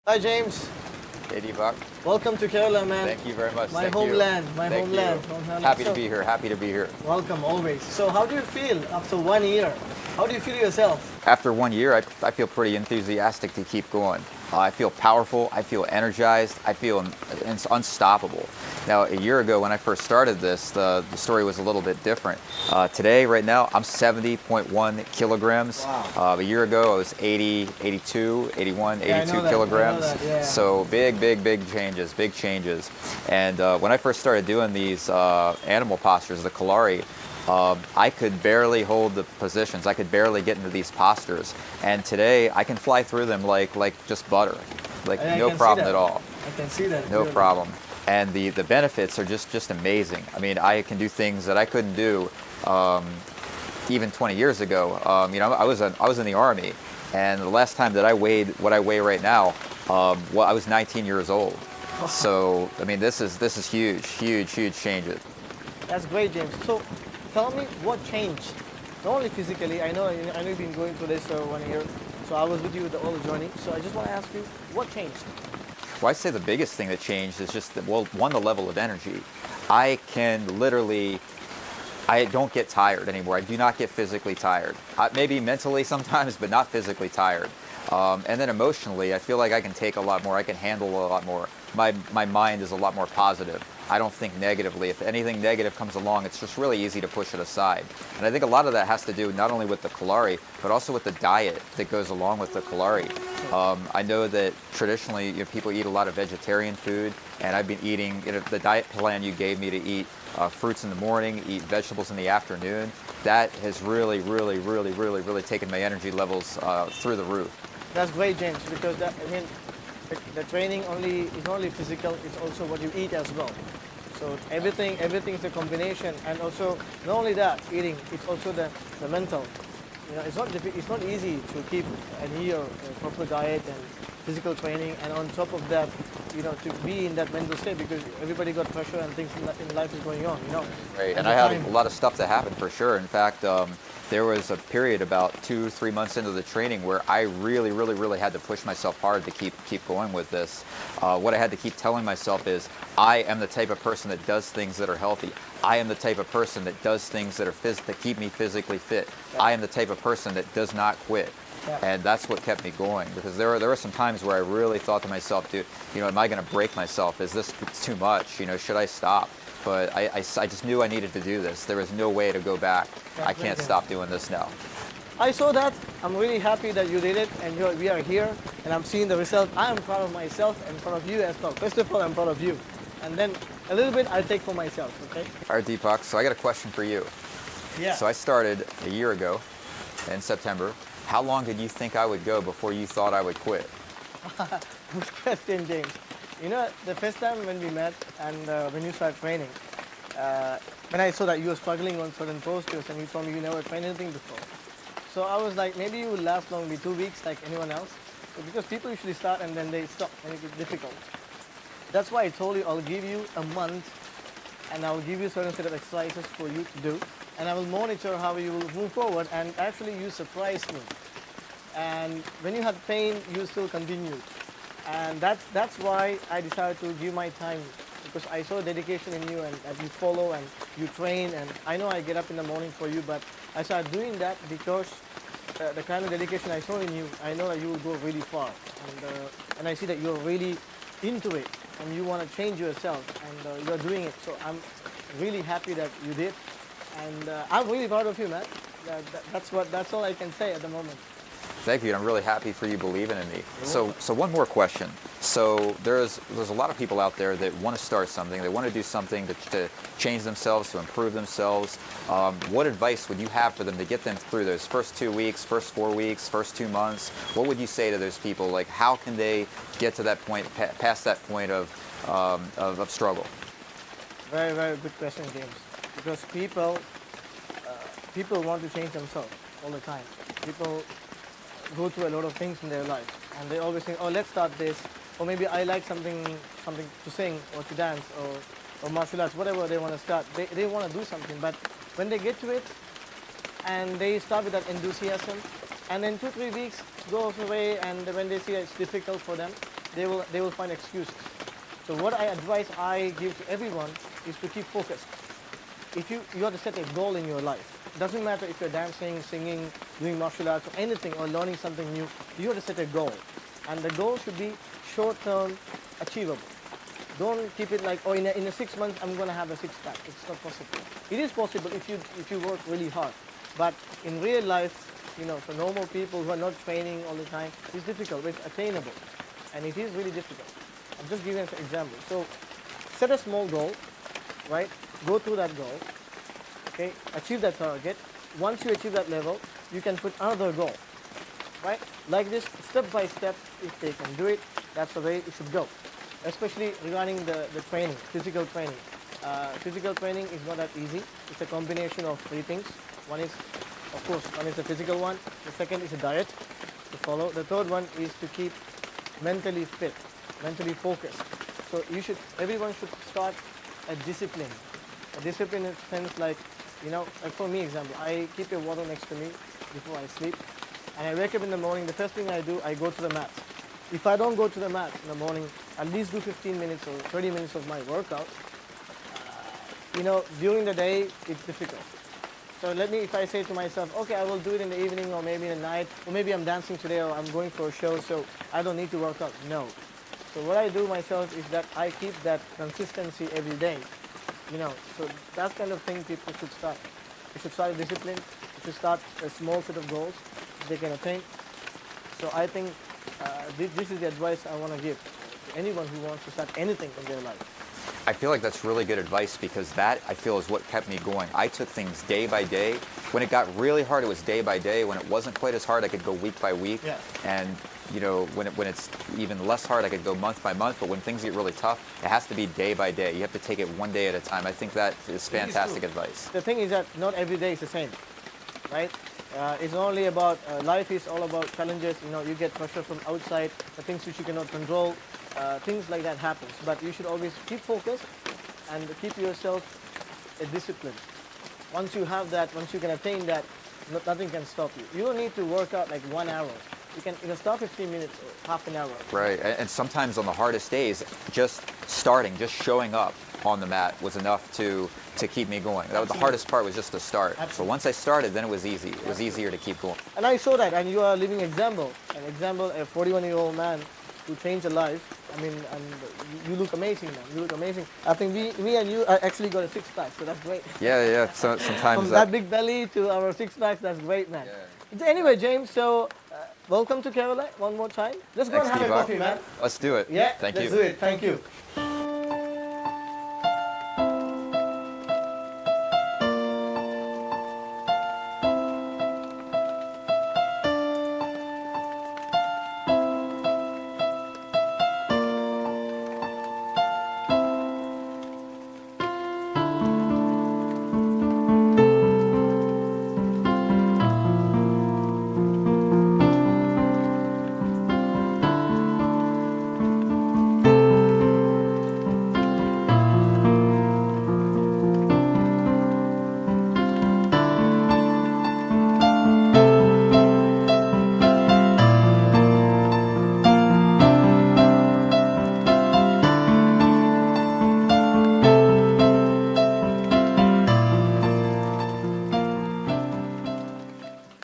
Hi James, Hey Deepak, welcome to Kerala, man. thank you very much. My Thank homeland, you. my Thank homeland, you. homeland. Happy to So, be here. Happy to be here. welcome always. So, how do you feel after 1 year? How do you feel yourself? After 1 year, I feel pretty enthusiastic to keep going. I feel powerful. I feel energized. I feel it's unstoppable. Now, a year ago when I first started this, the story was a little bit different. Today, right now, I'm 70.1 kilograms. Wow. A year ago, I was 80, 82, 81, Yeah, I 82 know that. kilograms. I know that. Yeah. So big changes, big changes. And when I first started doing these animal postures, the Kalari, I could barely hold the positions. I could barely get into these postures. And today I can fly through them like just butter, like I no can see problem that. at all, I can see that. no clearly. problem. And the benefits are just amazing. I mean, I can do things that I couldn't do even 20 years ago. I was in the Army, and the last time that I weighed what I weigh right now, well, I was 19 years old. So I mean, this is huge changes. That's great, James. So, tell me what changed. Not only physically, I know you've been going through this 1 year. So I was with you the whole journey. So I just want to ask you, what changed? Well, I say the biggest thing that changed is just that, well, one, the level of energy. I can literally, I don't get tired anymore. I do not get physically tired. Maybe mentally sometimes, but not physically tired. And then emotionally, I feel like I can take a lot more. I can handle a lot more. My mind is a lot more positive. I don't think negatively. If anything negative comes along, it's just really easy to push it aside. And I think a lot of that has to do not only with the Kalari, but also with the diet that goes along with the Kalari. I know that traditionally people eat a lot of vegetarian food, and I've been eating the diet plan you gave me to eat fruits in the morning, eat vegetables in the afternoon. That has really taken my energy levels through the roof. That's great, James, because the training is not only physical, it's also what you eat as well. So everything's a combination, and also not only that eating, it's also the mental. It's not easy to keep adhere a proper diet and physical training, and on top of that, to be in that mental state because everybody got pressure and things in life is going on. Right, At and the I had time. a lot of stuff that happened for sure. In fact, there was a period about 2-3 months into the training where I really had to push myself hard to keep going with this. What I had to keep telling myself is, I am the type of person that does things that are healthy. I am the type of person that does things that that keep me physically fit. Yeah. I am the type of person that does not quit. Yeah. And that's what kept me going, because there were some times where I really thought to myself, dude, am I going to break myself? Is this too much? Should I stop? But I just knew I needed to do this. There was no way to go back. Yeah, I can't very stop doing this now. I saw that. I'm really happy that you did it, and we are here, and I'm seeing the result. I am proud of myself and proud of you as well. First of all, I'm proud of you, and then a little bit I'll take for myself. Okay? All right, Deepak, so I got a question for you. Yeah. So I started a year ago in September. How long did you think I would go before you thought I would quit? Good question, James. The first time when we met and when you started training, when I saw that you were struggling on certain postures and you told me you never trained anything before. So I was like, maybe you will last long, maybe 2 weeks like anyone else. Because people usually start and then they stop and it gets difficult. That's why I told you I'll give you a month and I'll give you certain set of exercises for you to do. And I will monitor how you will move forward, and actually you surprised me. And when you had pain, you still continued. And that's why I decided to give my time, because I saw dedication in you and that you follow and you train. And I know I get up in the morning for you, but I started doing that because the kind of dedication I saw in you, I know that you will go really far. And I see that you're really into it and you want to change yourself, and you're doing it. So I'm really happy that you did. And I'm really proud of you, man. That's all I can say at the moment. Thank you, and I'm really happy for you believing in me. So one more question. So there's a lot of people out there that want to start something. They want to do something to change themselves, to improve themselves. What advice would you have for them to get them through those first 2 weeks, first 4 weeks, first 2 months? What would you say to those people? Like, how can they get to that point, past that point of struggle? Very good question, James. Because people want to change themselves all the time. People go through a lot of things in their life, and they always think, oh, let's start this, or maybe I like something to sing or to dance or martial arts, whatever they want to start. They want to do something, but when they get to it and they start with that enthusiasm, and then 2-3 weeks goes away, and when they see it's difficult for them, they will find excuses. So what I give to everyone is to keep focused. If you have to set a goal in your life. It doesn't matter if you're dancing, singing, doing martial arts, or anything, or learning something new. You have to set a goal, and the goal should be short-term, achievable. Don't keep it like, oh, in a 6 months I'm going to have a six-pack. It's not possible. It is possible if you work really hard, but in real life, for normal people who are not training all the time, it's difficult. It's attainable, and it is really difficult. I'm just giving an example. So, set a small goal, right? Go through that goal. Okay, achieve that target. Once you achieve that level, you can put another goal, right? Like this, step by step. If they can do it, that's the way it should go. Especially regarding the training, physical training. Physical training is not that easy. It's a combination of three things. One is the physical one. The second is a diet to follow. The third one is to keep mentally fit, mentally focused. So everyone should start a discipline. A discipline in the sense like for me, example, I keep a water next to me before I sleep. And I wake up in the morning, the first thing I do, I go to the mat. If I don't go to the mat in the morning, at least do 15 minutes or 30 minutes of my workout. During the day, it's difficult. So if I say to myself, okay, I will do it in the evening or maybe in the night, or maybe I'm dancing today or I'm going for a show, so I don't need to work out. No. So what I do myself is that I keep that consistency every day. So that kind of thing people should start. You should start a discipline. You should start a small set of goals they can attain. So I think this is the advice I want to give to anyone who wants to start anything in their life. I feel like that's really good advice because that, I feel, is what kept me going. I took things day by day. When it got really hard, it was day by day. When it wasn't quite as hard, I could go week by week. Yeah. And when it's even less hard, I could go month by month. But when things get really tough, it has to be day by day. You have to take it one day at a time. I think that is fantastic advice. The thing is that not every day is the same, right? It's only about, life is all about challenges. You get pressure from outside, the things which you cannot control. Things like that happens, but you should always keep focused and keep yourself a discipline. Once you have that, once you can attain that, nothing can stop you. You don't need to work out like 1 hour. You can start 15 minutes or half an hour. Right, and sometimes on the hardest days, just showing up on the mat was enough to keep me going. That was the hardest part, was just to start. Absolutely. So once I started, then it was easy. It was easier to keep going. And I saw that, and you are a living example. An example, a 41-year-old man who changed a life. I mean, and you look amazing, man. You look amazing. I think we and you actually got a six-pack, so that's great. Yeah. So sometimes from that big belly to our six-packs, that's great, man. Yeah. Anyway, James, so welcome to Kerala one more time. Let's go and have a coffee, man. Let's do it. Yeah, Thank you. Let's do it. Thank you.